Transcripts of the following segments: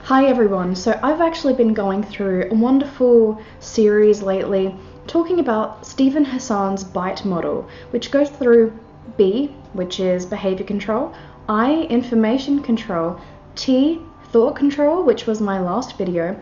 Hi everyone, so I've actually been going through a wonderful series lately talking about Steven Hassan's BITE model, which goes through B, which is behavior control, I, information control, T, thought control, which was my last video,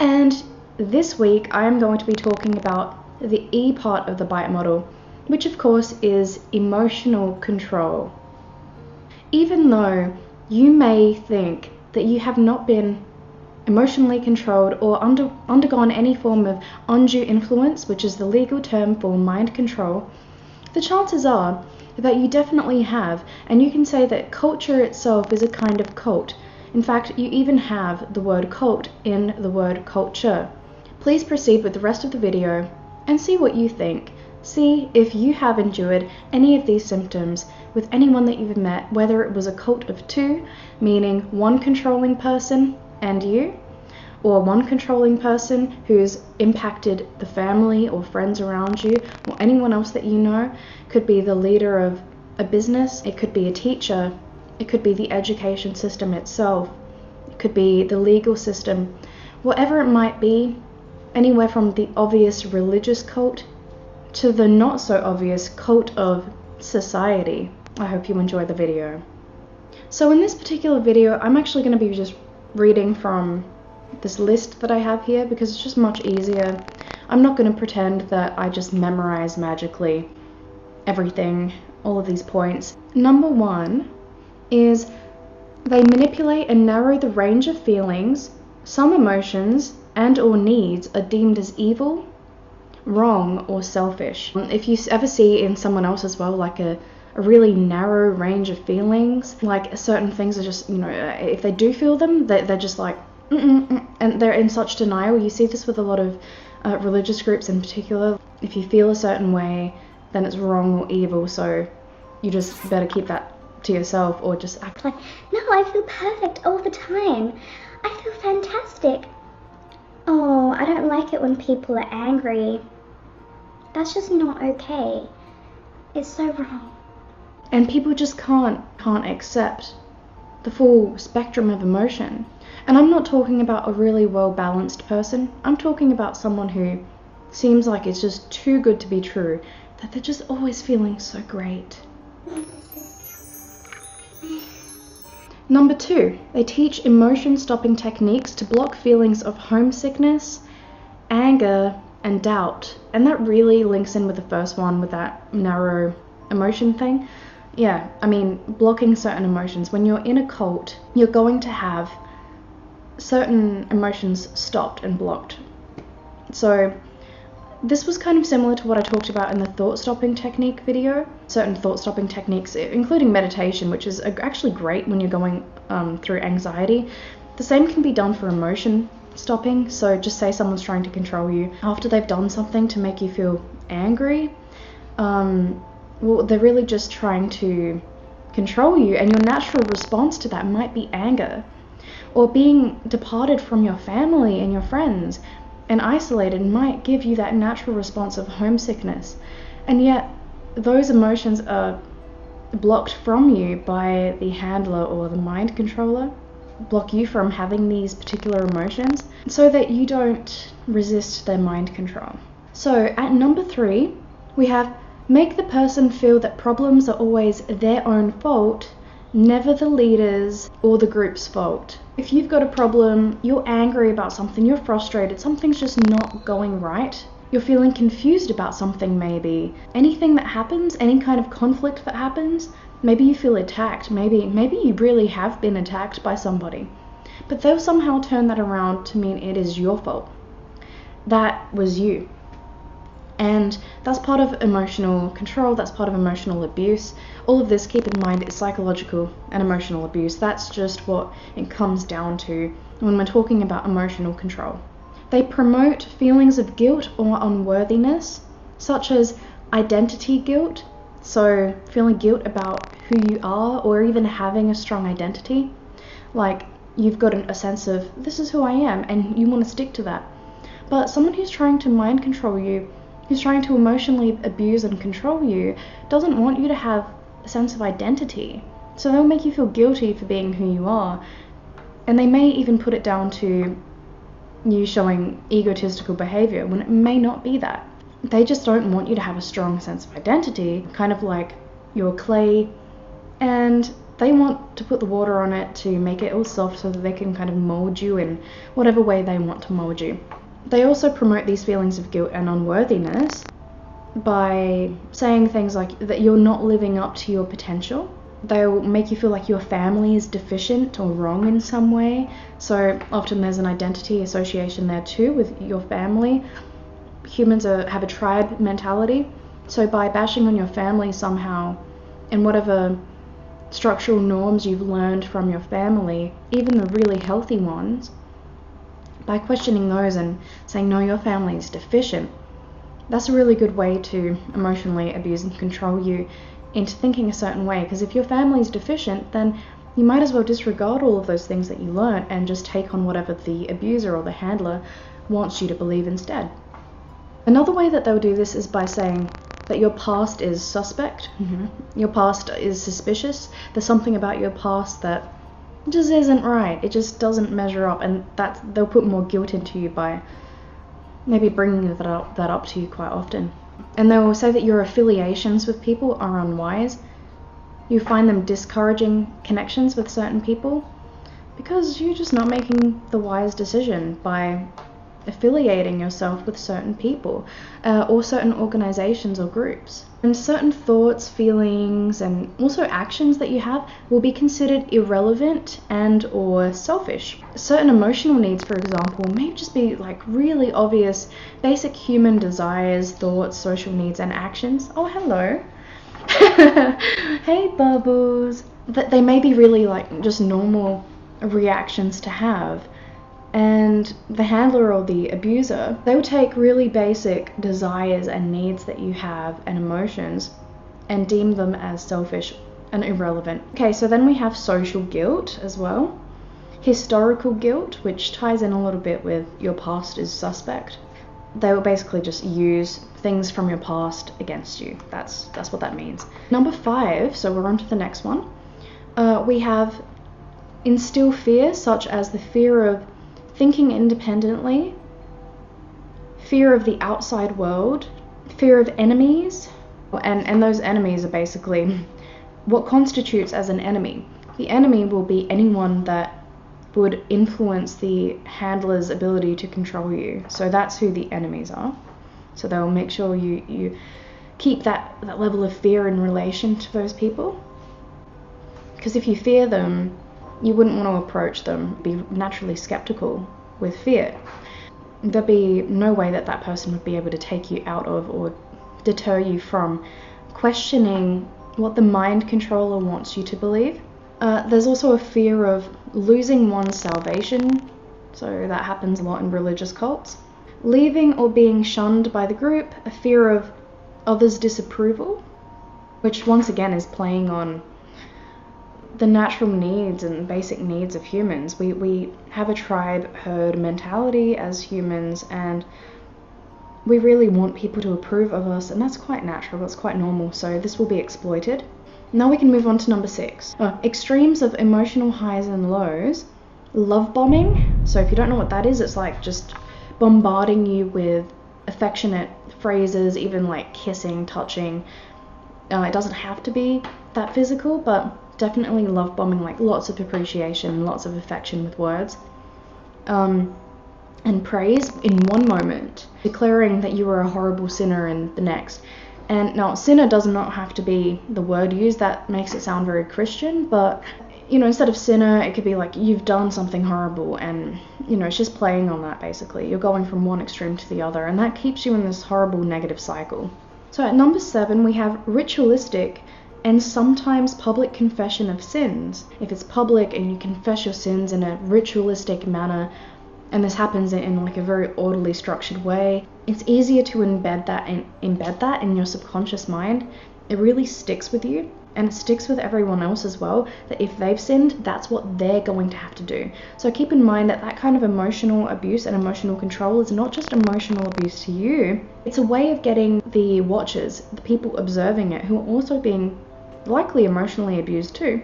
and this week I am going to be talking about the E part of the BITE model, which of course is emotional control. Even though you may think that you have not been emotionally controlled or undergone any form of undue influence, which is the legal term for mind control, the chances are that you definitely have, and you can say that culture itself is a kind of cult. In fact, you even have the word cult in the word culture. Please proceed with the rest of the video and see what you think. See if you have endured any of these symptoms with anyone that you've met, whether it was a cult of two, meaning one controlling person and you, or one controlling person who's impacted the family or friends around you, or anyone else that you know. Could be the leader of a business, it could be a teacher, it could be the education system itself, it could be the legal system, whatever it might be, anywhere from the obvious religious cult to the not so obvious cult of society. I hope you enjoy the video. So in this particular video, I'm actually going to be just reading from this list that I have here because it's just much easier. I'm not going to pretend that I just memorize magically everything, all of these points. Number 1 is they manipulate and narrow the range of feelings. Some emotions and or needs are deemed as evil, wrong, or selfish. If you ever see in someone else as well, like a really narrow range of feelings, like certain things are just, if they do feel them, they're just like, and they're in such denial. You see this with a lot of religious groups in particular. If you feel a certain way, then it's wrong or evil, so you just better keep that to yourself or just act like, no, I feel perfect all the time. I feel fantastic. Oh, I don't like it when people are angry. That's just not okay. It's so wrong. And people just can't accept the full spectrum of emotion. And I'm not talking about a really well-balanced person. I'm talking about someone who seems like it's just too good to be true, that they're just always feeling so great. Number 2, they teach emotion-stopping techniques to block feelings of homesickness, anger, and doubt. And that really links in with the first one, with that narrow emotion thing. Yeah, I mean, blocking certain emotions. When you're in a cult, you're going to have certain emotions stopped and blocked. So this was kind of similar to what I talked about in the thought-stopping technique video. Certain thought-stopping techniques, including meditation, which is actually great when you're going through anxiety. The same can be done for emotion stopping. So just say someone's trying to control you after they've done something to make you feel angry. Well, they're really just trying to control you, and your natural response to that might be anger, or being departed from your family and your friends and isolated might give you that natural response of homesickness. And yet those emotions are blocked from you by the handler or the mind controller, block you from having these particular emotions so that you don't resist their mind control. So at number 3, we have make the person feel that problems are always their own fault, never the leader's or the group's fault. If you've got a problem, you're angry about something, you're frustrated, something's just not going right, you're feeling confused about something maybe, anything that happens, any kind of conflict that happens, maybe you feel attacked, maybe you really have been attacked by somebody, but they'll somehow turn that around to mean it is your fault. That was you. And that's part of emotional control, that's part of emotional abuse. All of this, keep in mind, is psychological and emotional abuse. That's just what it comes down to when we're talking about emotional control. They promote feelings of guilt or unworthiness, such as identity guilt, so feeling guilt about who you are or even having a strong identity. Like you've got a sense of, this is who I am, and you want to stick to that. But someone who's trying to mind control you, who's trying to emotionally abuse and control you, doesn't want you to have a sense of identity. So they'll make you feel guilty for being who you are, And they may even put it down to you showing egotistical behavior when it may not be that. They just don't want you to have a strong sense of identity, kind of like you're clay, and they want to put the water on it to make it all soft so that they can kind of mold you in whatever way they want to mold you. They also promote these feelings of guilt and unworthiness by saying things like that you're not living up to your potential. They'll make you feel like your family is deficient or wrong in some way. So often there's an identity association there too with your family. Humans have a tribe mentality. So by bashing on your family somehow, and whatever structural norms you've learned from your family, even the really healthy ones, by questioning those and saying, no, your family is deficient, that's a really good way to emotionally abuse and control you into thinking a certain way. Because if your family is deficient, then you might as well disregard all of those things that you learned and just take on whatever the abuser or the handler wants you to believe instead. Another way that they'll do this is by saying that your past is suspect. Your past is suspicious. There's something about your past that just isn't right. It just doesn't measure up, and they'll put more guilt into you by maybe bringing that up to you quite often. And they'll say that your affiliations with people are unwise. You find them discouraging connections with certain people because you're just not making the wise decision by affiliating yourself with certain people or certain organizations or groups. And certain thoughts, feelings, and also actions that you have will be considered irrelevant and or selfish. Certain emotional needs, for example, may just be like really obvious basic human desires, thoughts, social needs, and actions. Oh, hello. Hey, Bubbles. That they may be really like just normal reactions to have. And the handler or the abuser, they will take really basic desires and needs that you have and emotions and deem them as selfish and irrelevant. Okay, so then we have social guilt as well. Historical guilt, which ties in a little bit with your past is suspect. They will basically just use things from your past against you. That's what that means. Number 5, so we're on to the next one. We have instill fear, such as the fear of thinking independently, fear of the outside world, fear of enemies, and those enemies are basically what constitutes as an enemy. The enemy will be anyone that would influence the handler's ability to control you. So that's who the enemies are. So they'll make sure you keep that level of fear in relation to those people. Because if you fear them, you wouldn't want to approach them, be naturally skeptical with fear. There'd be no way that that person would be able to take you out of or deter you from questioning what the mind controller wants you to believe. There's also a fear of losing one's salvation, so that happens a lot in religious cults. Leaving or being shunned by the group, a fear of others' disapproval, which once again is playing on the natural needs and basic needs of humans. We have a tribe herd mentality as humans, and we really want people to approve of us, and that's quite natural, that's quite normal, so this will be exploited. Now we can move on to number 6. Extremes of emotional highs and lows. Love bombing. So if you don't know what that is, it's like just bombarding you with affectionate phrases, even like kissing, touching. It doesn't have to be that physical, but definitely love bombing, like lots of appreciation, lots of affection with words. And praise in one moment, declaring that you are a horrible sinner in the next. And now, sinner does not have to be the word used. That makes it sound very Christian, but, you know, instead of sinner, it could be like you've done something horrible, and, you know, it's just playing on that, basically. You're going from one extreme to the other, and that keeps you in this horrible negative cycle. So at number 7, we have ritualistic and sometimes public confession of sins. If it's public and you confess your sins in a ritualistic manner, and this happens in like a very orderly, structured way, it's easier to embed that in your subconscious mind. It really sticks with you, and it sticks with everyone else as well, that if they've sinned, that's what they're going to have to do. So keep in mind that that kind of emotional abuse and emotional control is not just emotional abuse to you, it's a way of getting the watchers, the people observing it, who are also being likely emotionally abused too,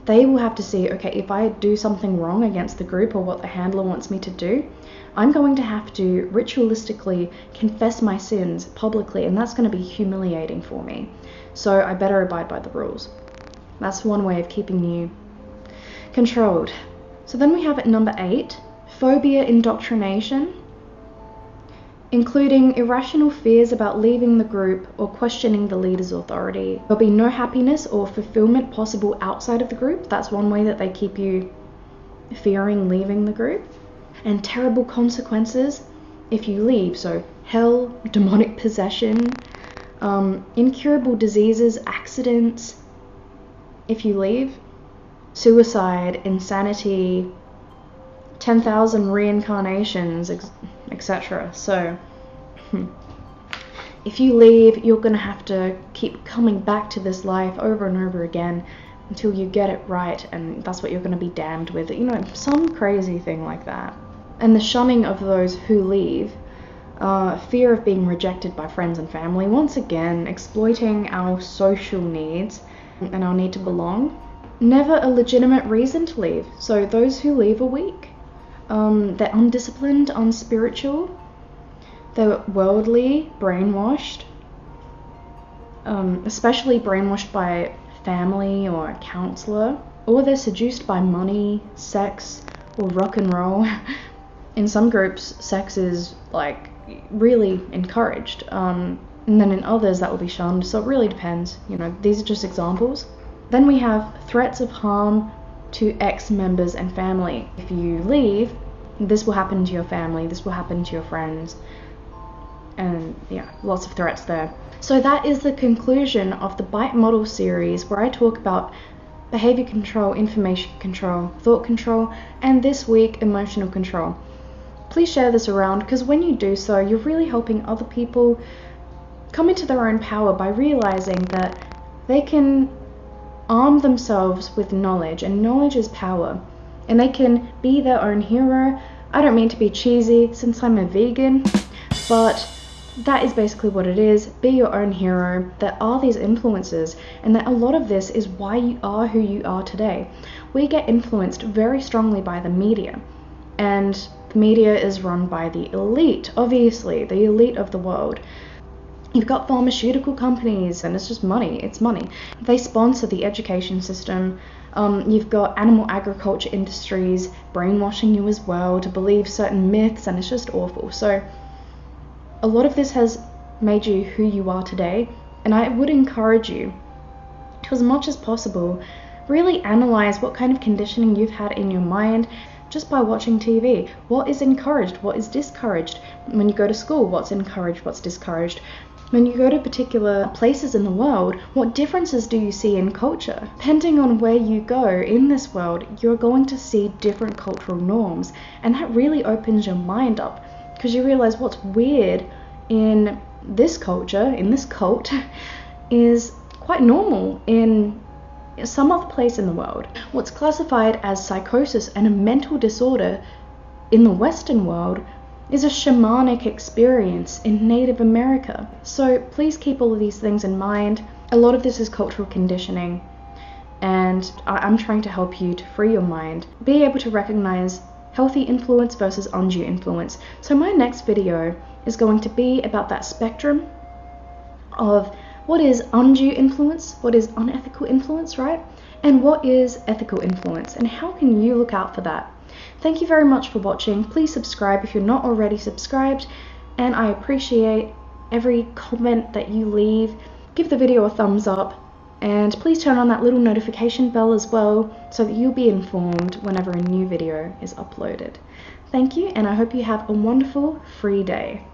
They will have to see, okay, if I do something wrong against the group or what the handler wants me to do, I'm going to have to ritualistically confess my sins publicly, and that's going to be humiliating for me. So I better abide by the rules. That's one way of keeping you controlled. So then we have at number 8, phobia indoctrination, including irrational fears about leaving the group or questioning the leader's authority. There'll be no happiness or fulfillment possible outside of the group. That's one way that they keep you fearing leaving the group. And terrible consequences if you leave. So hell, demonic possession, incurable diseases, accidents if you leave, suicide, insanity, 10,000 reincarnations, etc. So if you leave, you're going to have to keep coming back to this life over and over again until you get it right, and that's what you're going to be damned with. You know, some crazy thing like that. And the shunning of those who leave, fear of being rejected by friends and family, once again exploiting our social needs and our need to belong. Never a legitimate reason to leave. So those who leave are weak. They're undisciplined, unspiritual, they're worldly, brainwashed, especially brainwashed by family or a counselor, or they're seduced by money, sex, or rock and roll. In some groups, sex is like really encouraged, and then in others that will be shunned, so it really depends. You know, these are just examples. Then we have threats of harm to ex-members and family. If you leave, this will happen to your family, this will happen to your friends, and yeah, lots of threats there. So that is the conclusion of the Bite Model series, where I talk about behavior control, information control, thought control, and this week, emotional control. Please share this around, because when you do so, you're really helping other people come into their own power by realizing that they can arm themselves with knowledge, and knowledge is power, and they can be their own hero. I don't mean to be cheesy since I'm a vegan, but that is basically what it is. Be your own hero. There are these influences, and that a lot of this is why you are who you are today. We get influenced very strongly by the media, and the media is run by the elite, obviously, the elite of the world. You've got pharmaceutical companies, and it's just money, it's money. They sponsor the education system. You've got animal agriculture industries brainwashing you as well to believe certain myths, and it's just awful. So a lot of this has made you who you are today, and I would encourage you to, as much as possible, really analyze what kind of conditioning you've had in your mind just by watching TV. What is encouraged? What is discouraged? When you go to school, what's encouraged? What's discouraged? When you go to particular places in the world, what differences do you see in culture? Depending on where you go in this world, you're going to see different cultural norms, and that really opens your mind up, because you realize what's weird in this culture, in this cult, is quite normal in some other place in the world. What's classified as psychosis and a mental disorder in the Western world is a shamanic experience in Native America. So please keep all of these things in mind. A lot of this is cultural conditioning, and I'm trying to help you to free your mind, be able to recognize healthy influence versus undue influence. So my next video is going to be about that spectrum of what is undue influence, what is unethical influence, right? And what is ethical influence, and how can you look out for that? Thank you very much for watching. Please subscribe if you're not already subscribed, and I appreciate every comment that you leave. Give the video a thumbs up, and please turn on that little notification bell as well, so that you'll be informed whenever a new video is uploaded. Thank you, and I hope you have a wonderful free day.